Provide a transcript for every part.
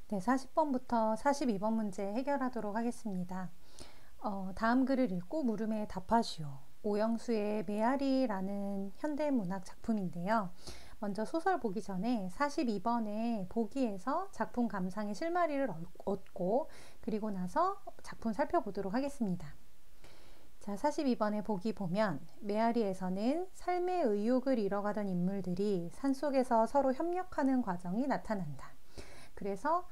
네, 40번부터 42번 문제 해결하도록 하겠습니다. 다음 글을 읽고 물음에 답하시오. 오영수의 메아리라는 현대문학 작품인데요. 먼저 소설 보기 전에 42번의 보기에서 작품 감상의 실마리를 얻고 그리고 나서 작품 살펴보도록 하겠습니다. 자, 42번의 보기 보면 메아리에서는 삶의 의욕을 잃어가던 인물들이 산속에서 서로 협력하는 과정이 나타난다. 그래서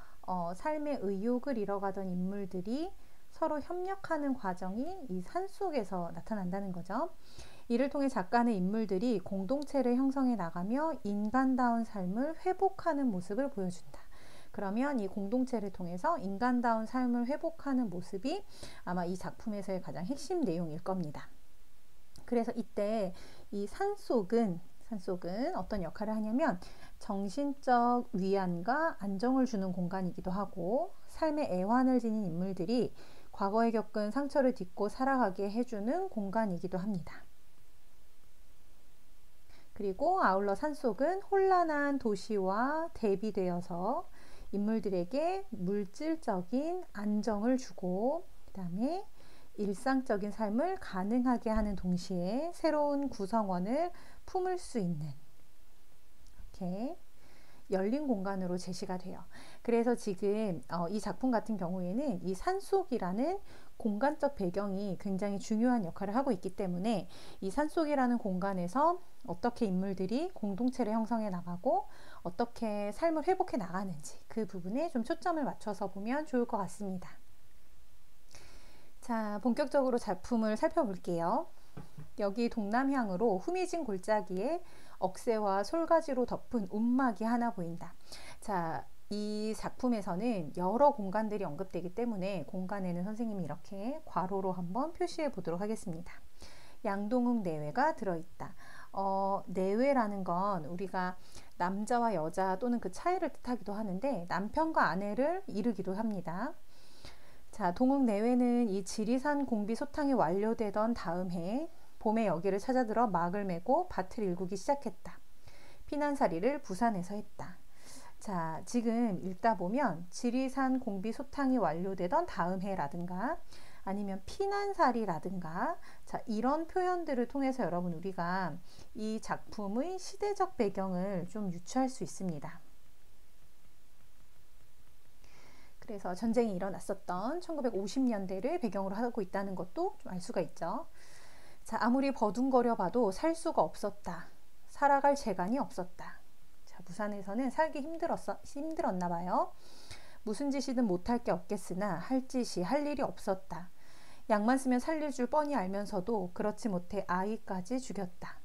삶의 의욕을 잃어가던 인물들이 서로 협력하는 과정이 이 산속에서 나타난다는 거죠. 이를 통해 작가는 인물들이 공동체를 형성해 나가며 인간다운 삶을 회복하는 모습을 보여준다. 그러면 이 공동체를 통해서 인간다운 삶을 회복하는 모습이 아마 이 작품에서의 가장 핵심 내용일 겁니다. 그래서 이때 이 산속은 어떤 역할을 하냐면 정신적 위안과 안정을 주는 공간이기도 하고 삶의 애환을 지닌 인물들이 과거에 겪은 상처를 딛고 살아가게 해주는 공간이기도 합니다. 그리고 아울러 산속은 혼란한 도시와 대비되어서 인물들에게 물질적인 안정을 주고 그다음에 일상적인 삶을 가능하게 하는 동시에 새로운 구성원을 품을 수 있는 이렇게 열린 공간으로 제시가 돼요. 그래서 지금 이 작품 같은 경우에는 이 산속이라는 공간적 배경이 굉장히 중요한 역할을 하고 있기 때문에 이 산속이라는 공간에서 어떻게 인물들이 공동체를 형성해 나가고 어떻게 삶을 회복해 나가는지 그 부분에 좀 초점을 맞춰서 보면 좋을 것 같습니다. 자, 본격적으로 작품을 살펴볼게요. 여기 동남향으로 후미진 골짜기에 억새와 솔가지로 덮은 움막이 하나 보인다. 자, 이 작품에서는 여러 공간들이 언급되기 때문에 공간에는 선생님이 이렇게 괄호로 한번 표시해 보도록 하겠습니다. 양동욱 내외가 들어있다. 내외라는 건 우리가 남자와 여자 또는 그 차이를 뜻하기도 하는데 남편과 아내를 이르기도 합니다. 자, 동욱 내외는 이 지리산 공비 소탕이 완료되던 다음 해 봄에 여기를 찾아들어 막을 메고 밭을 일구기 시작했다. 피난살이를 부산에서 했다. 자, 지금 읽다 보면 지리산 공비 소탕이 완료되던 다음 해라든가 아니면 피난살이라든가 자, 이런 표현들을 통해서 여러분 우리가 이 작품의 시대적 배경을 좀 유추할 수 있습니다. 그래서 전쟁이 일어났었던 1950년대를 배경으로 하고 있다는 것도 좀 알 수가 있죠. 자, 아무리 버둥거려 봐도 살 수가 없었다. 살아갈 재간이 없었다. 자, 부산에서는 살기 힘들었나 봐요. 무슨 짓이든 못할 게 없겠으나 할 짓이 할 일이 없었다. 약만 쓰면 살릴 줄 뻔히 알면서도 그렇지 못해 아이까지 죽였다.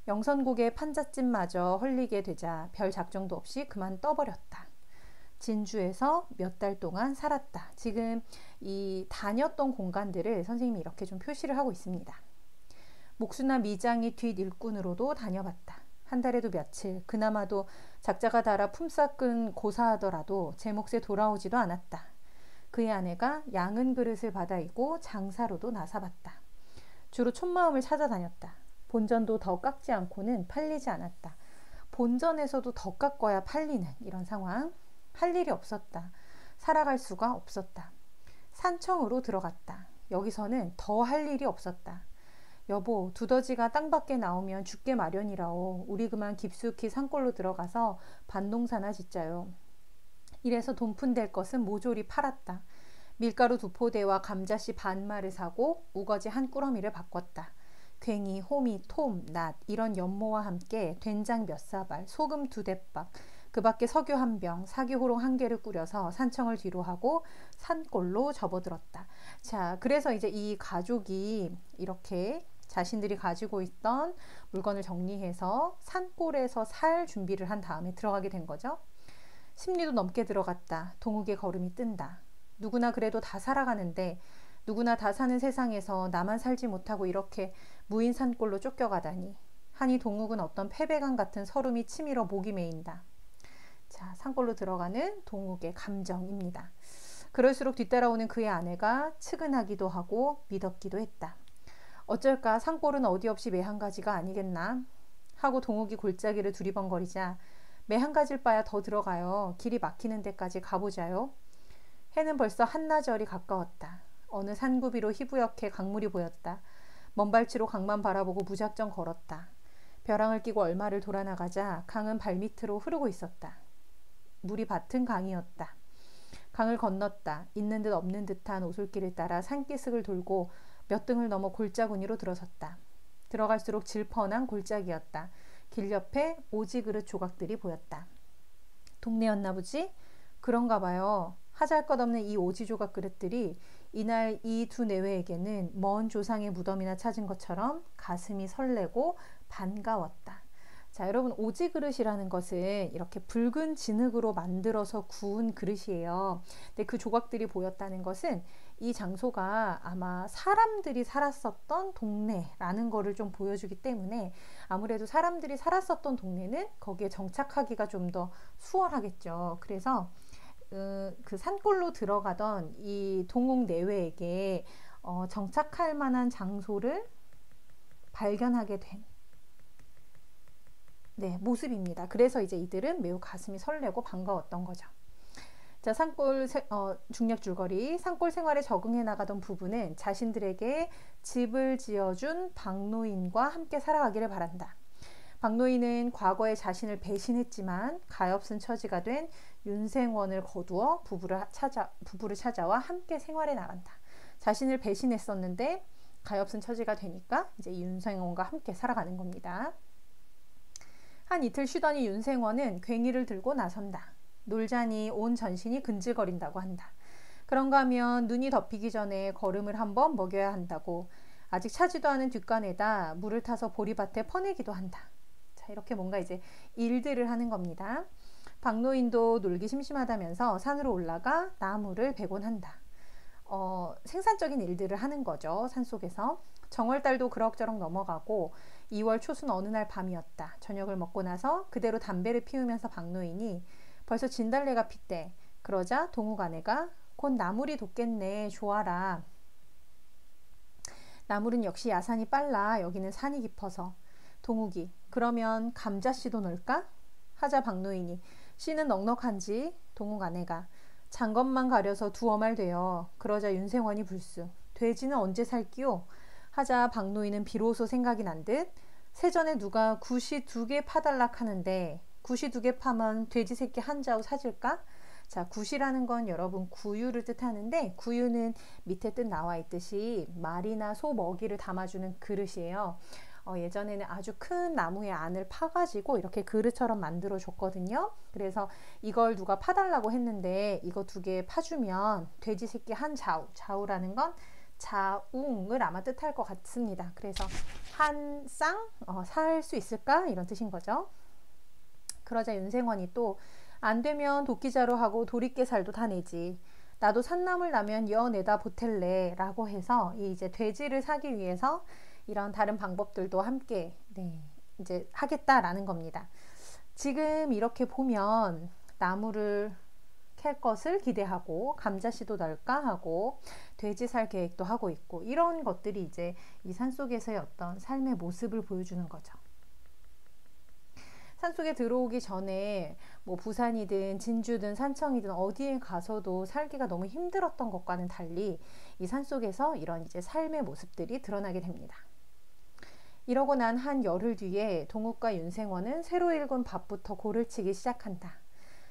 영선국의 판잣집마저 헐리게 되자 별 작정도 없이 그만 떠버렸다. 진주에서 몇 달 동안 살았다. 지금 이 다녔던 공간들을 선생님이 이렇게 좀 표시를 하고 있습니다. 목수나 미장이 뒷 일꾼으로도 다녀봤다. 한 달에도 며칠, 그나마도 작자가 달아 품삯은 고사하더라도 제 몫에 돌아오지도 않았다. 그의 아내가 양은 그릇을 받아 입고 장사로도 나사봤다. 주로 촌마음을 찾아다녔다. 본전도 더 깎지 않고는 팔리지 않았다. 본전에서도 더 깎아야 팔리는 이런 상황. 할 일이 없었다. 살아갈 수가 없었다. 산청으로 들어갔다. 여기서는 더 할 일이 없었다. 여보, 두더지가 땅밖에 나오면 죽게 마련이라오. 우리 그만 깊숙이 산골로 들어가서 밭농사나 짓자요. 이래서 돈푼될 것은 모조리 팔았다. 밀가루 2포대와 감자씨 반마를 사고 우거지 한 꾸러미를 바꿨다. 괭이, 호미, 톰, 낫 이런 연모와 함께 된장 몇 사발, 소금 2대박, 그 밖에 석유 1병, 사기호롱 1개를 꾸려서 산청을 뒤로 하고 산골로 접어들었다. 자, 그래서 이제 이 가족이 이렇게 자신들이 가지고 있던 물건을 정리해서 산골에서 살 준비를 한 다음에 들어가게 된 거죠. 10리도 넘게 들어갔다. 동욱의 걸음이 뜬다. 누구나 그래도 다 살아가는데 누구나 다 사는 세상에서 나만 살지 못하고 이렇게 무인 산골로 쫓겨가다니. 하니 동욱은 어떤 패배감 같은 서름이 치밀어 목이 메인다. 자, 산골로 들어가는 동욱의 감정입니다. 그럴수록 뒤따라오는 그의 아내가 측은하기도 하고 미덥기도 했다. 어쩔까 산골은 어디 없이 매한 가지가 아니겠나 하고 동욱이 골짜기를 두리번거리자 매 한 가지일 바야 더 들어가요. 길이 막히는 데까지 가보자요. 해는 벌써 한나절이 가까웠다. 어느 산구비로 희부옇게 강물이 보였다. 먼발치로 강만 바라보고 무작정 걸었다. 벼랑을 끼고 얼마를 돌아나가자 강은 발밑으로 흐르고 있었다. 물이 밭은 강이었다. 강을 건넜다. 있는 듯 없는 듯한 오솔길을 따라 산기슭을 돌고 몇 등을 넘어 골짜구니로 들어섰다. 들어갈수록 질펀한 골짜기였다. 길 옆에 오지 그릇 조각들이 보였다. 동네였나 보지? 그런가 봐요. 하잘것없는 이 오지 조각 그릇들이 이날 이 두 내외에게는 먼 조상의 무덤이나 찾은 것처럼 가슴이 설레고 반가웠다. 자, 여러분, 오지 그릇이라는 것은 이렇게 붉은 진흙으로 만들어서 구운 그릇이에요. 근데 그 조각들이 보였다는 것은 이 장소가 아마 사람들이 살았었던 동네라는 거를 좀 보여주기 때문에 아무래도 사람들이 살았었던 동네는 거기에 정착하기가 좀 더 수월하겠죠. 그래서 그 산골로 들어가던 이 동욱 내외에게 정착할 만한 장소를 발견하게 된 모습입니다. 그래서 이제 이들은 매우 가슴이 설레고 반가웠던 거죠. 자, 중력 줄거리. 산골 생활에 적응해 나가던 부부는 자신들에게 집을 지어준 박노인과 함께 살아가기를 바란다. 박노인은 과거에 자신을 배신했지만 가엾은 처지가 된 윤생원을 거두어 부부를 찾아와 함께 생활해 나간다. 자신을 배신했었는데 가엾은 처지가 되니까 이제 윤생원과 함께 살아가는 겁니다. 한 이틀 쉬더니 윤생원은 괭이를 들고 나선다. 놀자니 온 전신이 근질거린다고 한다. 그런가 하면 눈이 덮이기 전에 걸음을 한번 먹여야 한다고 아직 차지도 않은 뒷간에다 물을 타서 보리밭에 퍼내기도 한다. 자, 이렇게 뭔가 이제 일들을 하는 겁니다. 박노인도 놀기 심심하다면서 산으로 올라가 나무를 베곤 한다. 생산적인 일들을 하는 거죠. 산속에서. 정월달도 그럭저럭 넘어가고 2월 초순 어느 날 밤이었다. 저녁을 먹고 나서 그대로 담배를 피우면서 박노인이 벌써 진달래가 폈대. 그러자 동욱 아내가 곧 나물이 돋겠네. 좋아라. 나물은 역시 야산이 빨라. 여기는 산이 깊어서. 동욱이 그러면 감자씨도 넣을까? 하자 박노인이 씨는 넉넉한지. 동욱 아내가 장것만 가려서 두어 말 돼요. 그러자 윤생원이 불쑥 돼지는 언제 살기요? 하자 박노인은 비로소 생각이 난 듯 세전에 누가 굿이 2개 파달락 하는데 굿이 2개 파면 돼지 새끼 한 좌우 사줄까? 자, 굿이라는 건 여러분 구유를 뜻하는데 구유는 밑에 뜻 나와 있듯이 말이나 소 먹이를 담아주는 그릇이에요. 예전에는 아주 큰 나무의 안을 파가지고 이렇게 그릇처럼 만들어 줬거든요. 그래서 이걸 누가 파달라고 했는데 이거 2개 파주면 돼지 새끼 한 좌우. 좌우라는 건 자웅을 아마 뜻할 것 같습니다. 그래서 한 쌍 살 수 있을까? 이런 뜻인 거죠. 그러자 윤생원이 또 안 되면 도끼자루 하고 도리깨살도 다 내지. 나도 산나물 나면 여 내다 보탤래 라고 해서 이제 돼지를 사기 위해서 이런 다른 방법들도 함께 이제 하겠다라는 겁니다. 지금 이렇게 보면 나무를 캘 것을 기대하고 감자씨도 넣을까 하고 돼지 살 계획도 하고 있고 이런 것들이 이제 이 산속에서의 어떤 삶의 모습을 보여주는 거죠. 산속에 들어오기 전에 뭐 부산이든 진주든 산청이든 어디에 가서도 살기가 너무 힘들었던 것과는 달리 이 산속에서 이런 이제 삶의 모습들이 드러나게 됩니다. 이러고 난 한 열흘 뒤에 동욱과 윤생원은 새로 일군 밭부터 골을 치기 시작한다.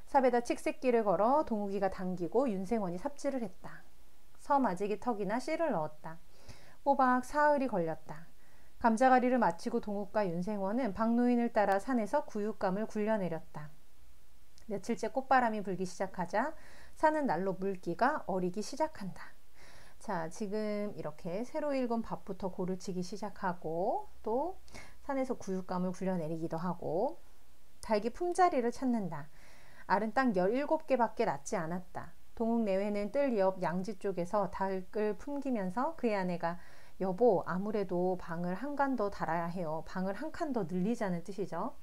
삽에다 칡새끼를 걸어 동욱이가 당기고 윤생원이 삽질을 했다. 서마지기 턱이나 씨를 넣었다. 꼬박 사흘이 걸렸다. 감자가리를 마치고 동욱과 윤생원은 박노인을 따라 산에서 구윷감을 굴려내렸다. 며칠째 꽃바람이 불기 시작하자 산은 날로 물기가 어리기 시작한다. 자, 지금 이렇게 새로 일군 밭부터 골을 치기 시작하고 또 산에서 구윷감을 굴려내리기도 하고 닭이 품자리를 찾는다. 알은 딱 17개밖에 낳지 않았다. 동욱 내외는 뜰 옆 양지 쪽에서 닭을 품기면서 그의 아내가 여보, 아무래도 방을 한 간 더 달아야 해요. 방을 한 칸 더 늘리자는 뜻이죠.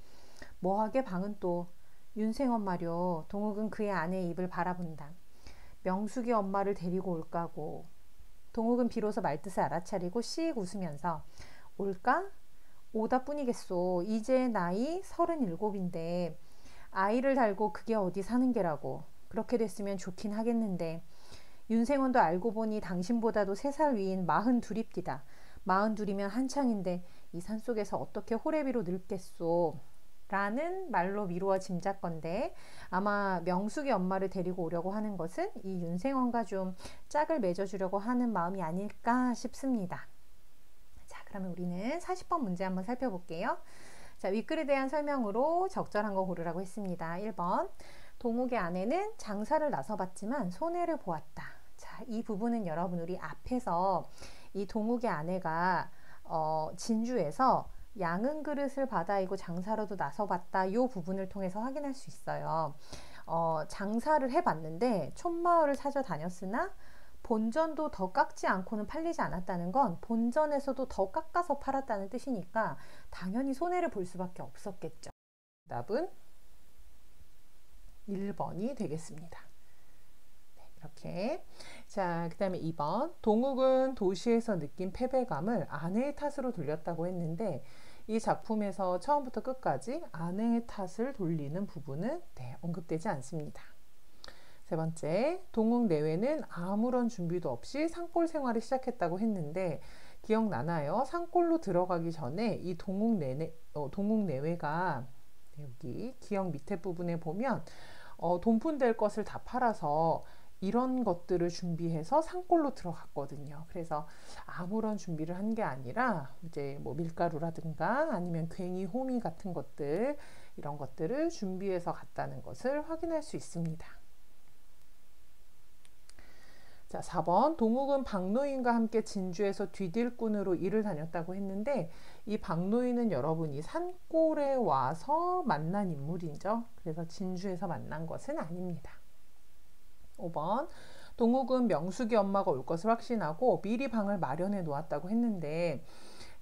뭐하게 방은 또. 윤생원 말이요. 동욱은 그의 아내의 입을 바라본다. 명숙이 엄마를 데리고 올까고. 동욱은 비로소 말뜻을 알아차리고 씩 웃으면서 올까? 오다 뿐이겠소. 이제 나이 37인데 아이를 달고 그게 어디 사는 게라고. 그렇게 됐으면 좋긴 하겠는데. 윤생원도 알고 보니 당신보다도 3살 위인 42입디다. 42이면 한창인데 이 산속에서 어떻게 호래비로 늙겠소. 라는 말로 미루어 짐작건데 아마 명숙이 엄마를 데리고 오려고 하는 것은 이 윤생원과 좀 짝을 맺어주려고 하는 마음이 아닐까 싶습니다. 자, 그러면 우리는 40번 문제 한번 살펴볼게요. 자, 윗글에 대한 설명으로 적절한 거 고르라고 했습니다. 1번, 동욱의 아내는 장사를 나서봤지만 손해를 보았다. 자, 이 부분은 여러분 우리 앞에서 이 동욱의 아내가 진주에서 양은 그릇을 받아이고 장사로도 나서봤다. 이 부분을 통해서 확인할 수 있어요. 장사를 해봤는데 촌마을을 찾아다녔으나 본전도 더 깎지 않고는 팔리지 않았다는 건 본전에서도 더 깎아서 팔았다는 뜻이니까 당연히 손해를 볼 수밖에 없었겠죠. 답은 1번이 되겠습니다. 네, 이렇게. 자, 그 다음에 2번. 동욱은 도시에서 느낀 패배감을 아내의 탓으로 돌렸다고 했는데 이 작품에서 처음부터 끝까지 아내의 탓을 돌리는 부분은 언급되지 않습니다. 세 번째, 동욱 내외는 아무런 준비도 없이 산골 생활을 시작했다고 했는데 기억나나요? 산골로 들어가기 전에 이 동욱 내외가 여기 기억 밑에 부분에 보면 돈푼 될 것을 다 팔아서 이런 것들을 준비해서 산골로 들어갔거든요. 그래서 아무런 준비를 한 게 아니라 이제 뭐 밀가루라든가 아니면 괭이, 호미 같은 것들 이런 것들을 준비해서 갔다는 것을 확인할 수 있습니다. 자, 4번. 동욱은 박노인과 함께 진주에서 뒤딜꾼으로 일을 다녔다고 했는데 이 박노인은 여러분이 산골에 와서 만난 인물이죠. 그래서 진주에서 만난 것은 아닙니다. 5번. 동욱은 명숙이 엄마가 올 것을 확신하고 미리 방을 마련해 놓았다고 했는데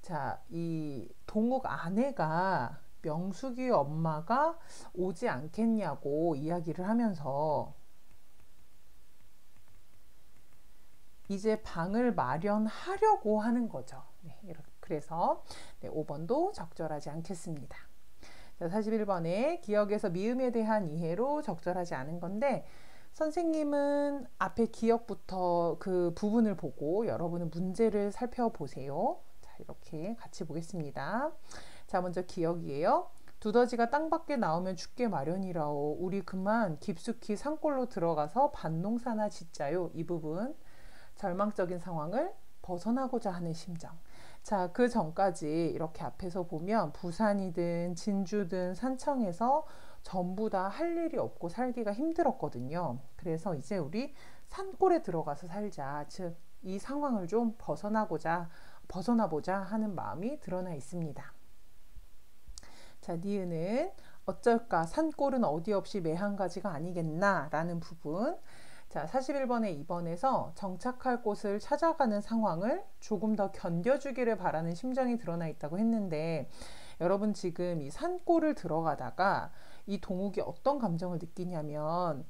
자, 이 동욱 아내가 명숙이 엄마가 오지 않겠냐고 이야기를 하면서 이제 방을 마련하려고 하는 거죠. 네, 그래서 5번도 적절하지 않겠습니다. 자, 41번에 기억에서 미음에 대한 이해로 적절하지 않은 건데 선생님은 앞에 기억부터 그 부분을 보고 여러분은 문제를 살펴보세요. 자, 이렇게 같이 보겠습니다. 자, 먼저 기억이에요. 두더지가 땅밖에 나오면 죽게 마련이라오. 우리 그만 깊숙이 산골로 들어가서 밭농사나 짓자요. 이 부분. 절망적인 상황을 벗어나고자 하는 심정. 자, 그 전까지 이렇게 앞에서 보면 부산이든 진주든 산청에서 전부 다 할 일이 없고 살기가 힘들었거든요. 그래서 이제 우리 산골에 들어가서 살자. 즉, 이 상황을 좀 벗어나보자 하는 마음이 드러나 있습니다. 자, 니은은 어쩔까 산골은 어디 없이 매한 가지가 아니겠나 라는 부분. 자, 41번에 2번에서 정착할 곳을 찾아가는 상황을 조금 더 견뎌주기를 바라는 심정이 드러나 있다고 했는데 여러분 지금 이 산골을 들어가다가 이 동욱이 어떤 감정을 느끼냐면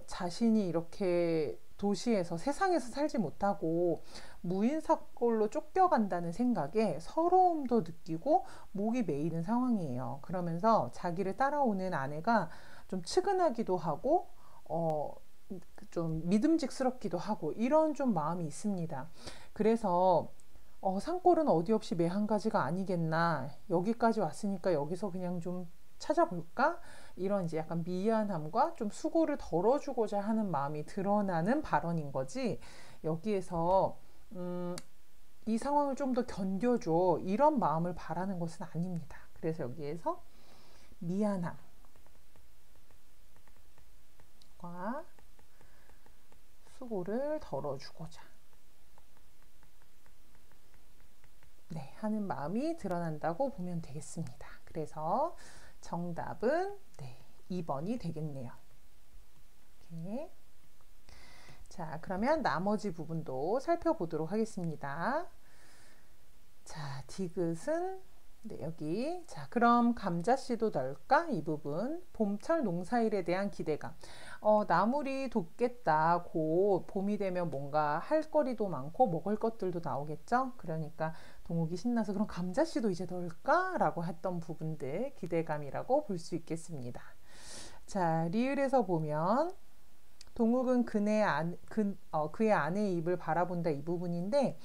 자신이 이렇게 도시에서 세상에서 살지 못하고 무인산골로 쫓겨간다는 생각에 서러움도 느끼고 목이 메이는 상황이에요. 그러면서 자기를 따라오는 아내가 좀 측은하기도 하고 좀 믿음직스럽기도 하고 이런 좀 마음이 있습니다. 그래서 산골은 어디 없이 매한 가지가 아니겠나. 여기까지 왔으니까 여기서 그냥 좀 찾아볼까? 이런 이제 약간 미안함과 좀 수고를 덜어주고자 하는 마음이 드러나는 발언인 거지. 여기에서 이 상황을 좀 더 견뎌줘. 이런 마음을 바라는 것은 아닙니다. 그래서 여기에서 미안함과 수고를 덜어주고자 하는 마음이 드러난다고 보면 되겠습니다. 그래서 정답은 2번이 되겠네요. 이렇게. 자, 그러면 나머지 부분도 살펴보도록 하겠습니다. 자, 디귿은 여기. 자, 그럼 감자씨도 넣을까? 이 부분. 봄철 농사일에 대한 기대감. 나물이 돋겠다. 곧 봄이 되면 뭔가 할 거리도 많고 먹을 것들도 나오겠죠? 그러니까 동욱이 신나서 그럼 감자씨도 이제 넣을까? 라고 했던 부분들 기대감이라고 볼 수 있겠습니다. 자, 리을에서 보면 동욱은 그의 아내의 입을 바라본다 이 부분인데,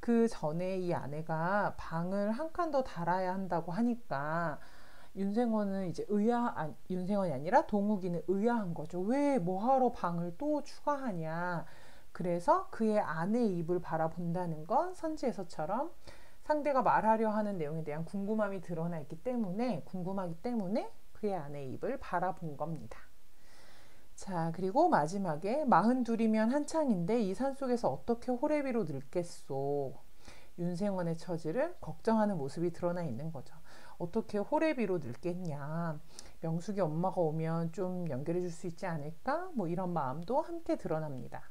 그 전에 이 아내가 방을 한 칸 더 달아야 한다고 하니까 윤생원은 이제 윤생원이 아니라 동욱이는 의아한 거죠. 왜 뭐하러 방을 또 추가하냐. 그래서 그의 아내의 입을 바라본다는 건 선지에서처럼 상대가 말하려 하는 내용에 대한 궁금함이 드러나 있기 때문에, 궁금하기 때문에 그의 아내의 입을 바라본 겁니다. 자, 그리고 마지막에 42이면 한창인데 이 산속에서 어떻게 호래비로 늙겠소. 윤생원의 처지를 걱정하는 모습이 드러나 있는 거죠. 어떻게 호래비로 늙겠냐. 명숙이 엄마가 오면 좀 연결해 줄 수 있지 않을까? 뭐 이런 마음도 함께 드러납니다.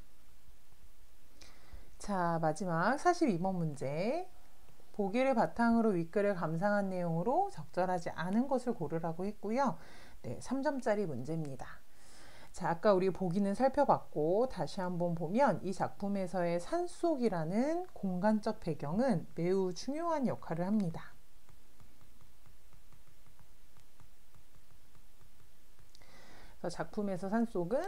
자, 마지막 42번 문제. 보기를 바탕으로 윗글을 감상한 내용으로 적절하지 않은 것을 고르라고 했고요. 네, 3점짜리 문제입니다. 자, 아까 우리 보기는 살펴봤고 다시 한번 보면 이 작품에서의 산속이라는 공간적 배경은 매우 중요한 역할을 합니다. 그래서 작품에서 산속은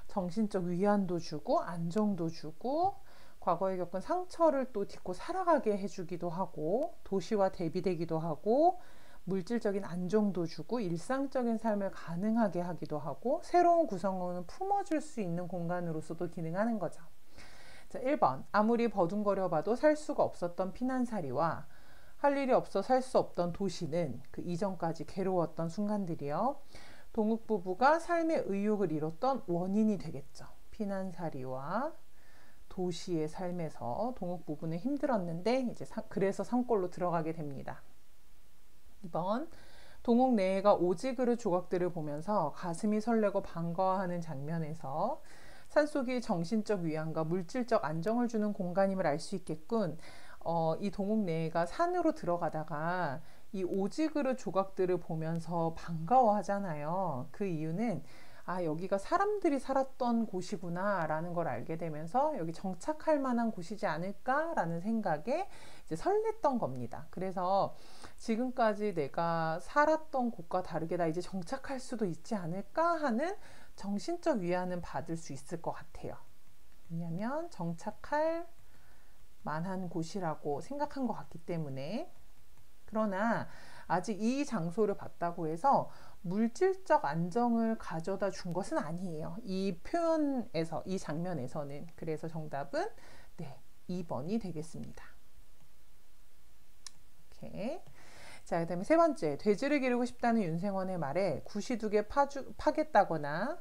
정신적 위안도 주고 안정도 주고 과거에 겪은 상처를 또 딛고 살아가게 해주기도 하고 도시와 대비되기도 하고 물질적인 안정도 주고 일상적인 삶을 가능하게 하기도 하고 새로운 구성원을 품어줄 수 있는 공간으로서도 기능하는 거죠. 자, 1번 아무리 버둥거려 봐도 살 수가 없었던 피난살이와 할 일이 없어 살 수 없던 도시는 그 이전까지 괴로웠던 순간들이요. 동욱 부부가 삶의 의욕을 잃었던 원인이 되겠죠. 피난살이와 도시의 삶에서 동욱 부부는 힘들었는데 이제 그래서 산골로 들어가게 됩니다. 2번 동욱 내외가 오지그릇 조각들을 보면서 가슴이 설레고 반가워하는 장면에서 산속이 정신적 위안과 물질적 안정을 주는 공간임을 알 수 있겠군. 이 동욱 내외가 산으로 들어가다가 이 오지그릇 조각들을 보면서 반가워하잖아요. 그 이유는 여기가 사람들이 살았던 곳이구나 라는 걸 알게 되면서 여기 정착할 만한 곳이지 않을까 라는 생각에 이제 설렜던 겁니다. 그래서 지금까지 내가 살았던 곳과 다르게 나 이제 정착할 수도 있지 않을까 하는 정신적 위안은 받을 수 있을 것 같아요. 왜냐하면 정착할 만한 곳이라고 생각한 것 같기 때문에. 그러나 아직 이 장소를 봤다고 해서 물질적 안정을 가져다 준 것은 아니에요. 이 표현에서, 이 장면에서는. 그래서 정답은 네, 2번이 되겠습니다. 오케이. 자, 그 다음에 세 번째. 돼지를 기르고 싶다는 윤생원의 말에 굿이 두 개 파겠다거나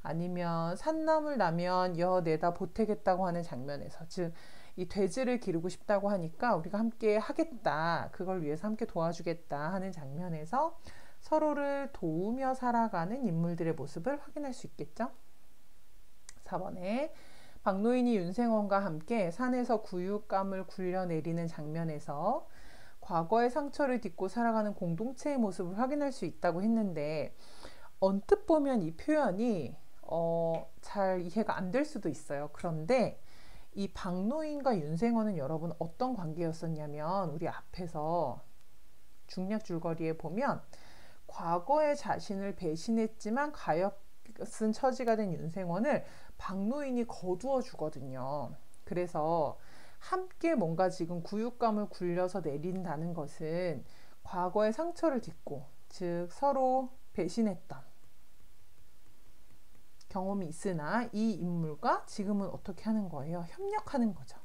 아니면 산나물 나면 여 내다 보태겠다고 하는 장면에서, 즉 이 돼지를 기르고 싶다고 하니까 우리가 함께 하겠다, 그걸 위해서 함께 도와주겠다 하는 장면에서 서로를 도우며 살아가는 인물들의 모습을 확인할 수 있겠죠. 4번에 박노인이 윤생원과 함께 산에서 구육감을 굴려내리는 장면에서 과거의 상처를 딛고 살아가는 공동체의 모습을 확인할 수 있다고 했는데, 언뜻 보면 이 표현이 잘 이해가 안 될 수도 있어요. 그런데 이 박노인과 윤생원은 여러분 어떤 관계였었냐면, 우리 앞에서 중략 줄거리에 보면 과거의 자신을 배신했지만 가엾은 처지가 된 윤생원을 박노인이 거두어 주거든요. 그래서 함께 뭔가 지금 구육감을 굴려서 내린다는 것은 과거의 상처를 딛고, 즉 서로 배신했던 경험이 있으나 이 인물과 지금은 어떻게 하는 거예요? 협력하는 거죠.